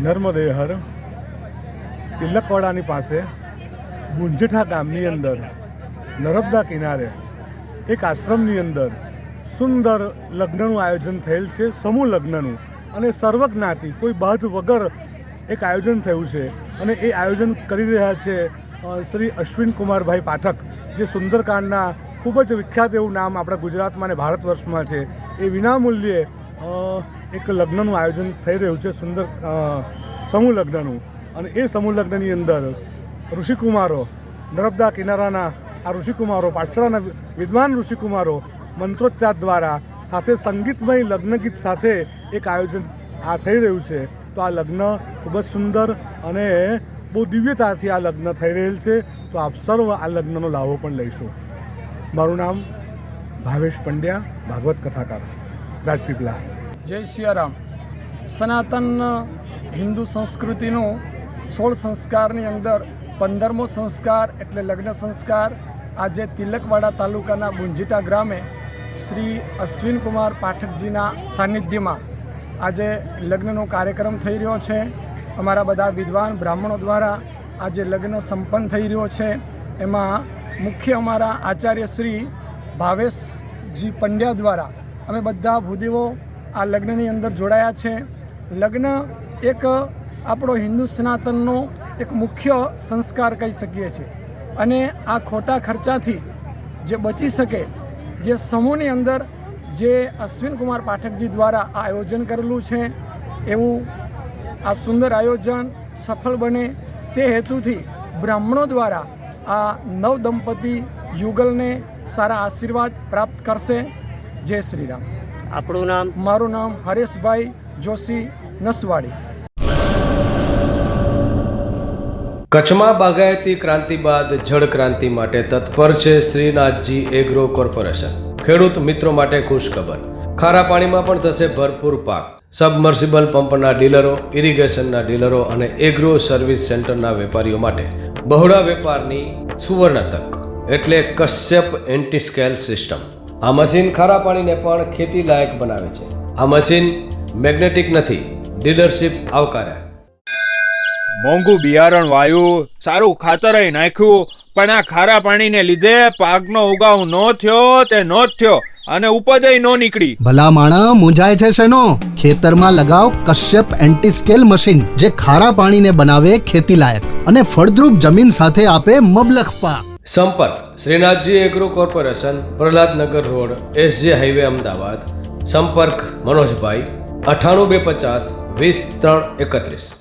નર્મદેહર તિલકવાડાની પાસે ગુંજેઠા ગામની અંદર નર્મદા કિનારે એક આશ્રમની અંદર સુંદર લગ્નનું આયોજન થયેલ છે, સમૂહ લગ્નનું, અને સર્વજ્ઞાતિ કોઈ બાધ વગર એક આયોજન થયું છે. અને એ આયોજન કરી રહ્યા છે શ્રી અશ્વિન કુમારભાઈ પાઠક, જે સુંદરકાંડના ખૂબ જ વિખ્યાત એવું નામ આપણા ગુજરાતમાં અને ભારત વર્ષમાં છે. એ વિનામૂલ્યે એક લગ્નનું આયોજન થઈ રહ્યું છે, સુંદર સમૂહ લગ્નનું. અને એ સમૂહ લગ્નની અંદર ઋષિકુમારો, નર્મદા કિનારાના આ ઋષિકુમારો, પાઠશાળાના વિદ્વાન ઋષિકુમારો મંત્રોચ્ચાર દ્વારા સાથે સંગીતમય લગ્ન ગીત સાથે એક આયોજન આ થઈ રહ્યું છે. તો આ લગ્ન ખૂબ જ સુંદર અને બહુ દિવ્યતાથી આ લગ્ન થઈ રહેલ છે. તો આપ સર્વ આ લગ્નનો લાભો પણ લઈશું. મારું નામ ભાવેશ પંડ્યા, ભાગવત કથાકાર, રાજપીપળા. જય સિયારામ. સનાતન હિન્દુ સંસ્કૃતિનું 16 સંસ્કારની અંદર 15મો સંસ્કાર એટલે લગ્ન સંસ્કાર આજે તિલકવાડા તાલુકાના ગુંજેઠા ગ્રામે શ્રી અશ્વિન કુમાર પાઠકજીના સાનિધ્યમાં આજે લગ્નનો કાર્યક્રમ થઈ રહ્યો છે. અમારા બધા વિદ્વાન બ્રાહ્મણો દ્વારા આજે લગ્ન સંપન્ન થઈ રહ્યો છે. એમાં મુખ્ય અમારા આચાર્ય શ્રી ભાવેશજી પંડ્યા દ્વારા અમે બધા ભૂદેવો આ લગ્નની અંદર જોડાયા છે. લગ્ન એક આપણો હિન્દુ સનાતનનો એક મુખ્ય સંસ્કાર કહી શકીએ છીએ. અને આ ખોટા ખર્ચાથી જે બચી શકે, જે સમૂહની અંદર જે અશ્વિન કુમાર પાઠકજી દ્વારા આ આયોજન કરેલું છે, એવું આ સુંદર આયોજન સફળ બને તે હેતુથી બ્રાહ્મણો દ્વારા આ નવ દંપતી યુગલને સારા આશીર્વાદ પ્રાપ્ત કરશે. જય શ્રી રામ. આપણું નામ? મારું નામ હરેશભાઈ જોશી નસવાડી. કચ્છમાં બાગાયતી ક્રાંતિ બાદ જળ ક્રાંતિ માટે તત્પર છે શ્રીનાથજી એગ્રો કોર્પોરેશન. ખેડૂત મિત્રો માટે ખુશખબર, ખારા પાણીમાં પણ થશે ભરપૂર પાક. સબમર્સિબલ પંપના ડીલરો, ઇરિગેશનના ડીલરો અને એગ્રો સર્વિસ સેન્ટરના વેપારીઓ માટે બહોળા વેપારની સુવર્ણ તક એટલે કશ્યપ એન્ટીસ્કેલ સિસ્ટમ. આ મશીન ખારા પાણીને પણ ખેતી લાયક બનાવે છે. આ મશીન મેગ્નેટિક નથી, ડીલરશીપ આવકાર્યા. મોંઘું બિયારણ વાયું, સારું ખાતર નાખ્યું, પણ આ ખારા પાણીને લીધે પાકનો ઉગાવ નો થયો તે નો જ થયો અને ઉપજ નો નીકળી. ભલા માણા મૂંઝાય છે શેનો? ખેતરમાં લગાવ કશ્યપ એન્ટીસ્કેલ મશીન, જે ખારા પાણીને બનાવે ખેતી લાયક અને ફળદ્રુપ જમીન સાથે આપે મબલખ પાક. સંપર્ક Shrinathji agro corporation, Prahlad Nagar road, SJ highway, Ahmedabad. સંપર્ક મનોજભાઈ 98 250 20 331.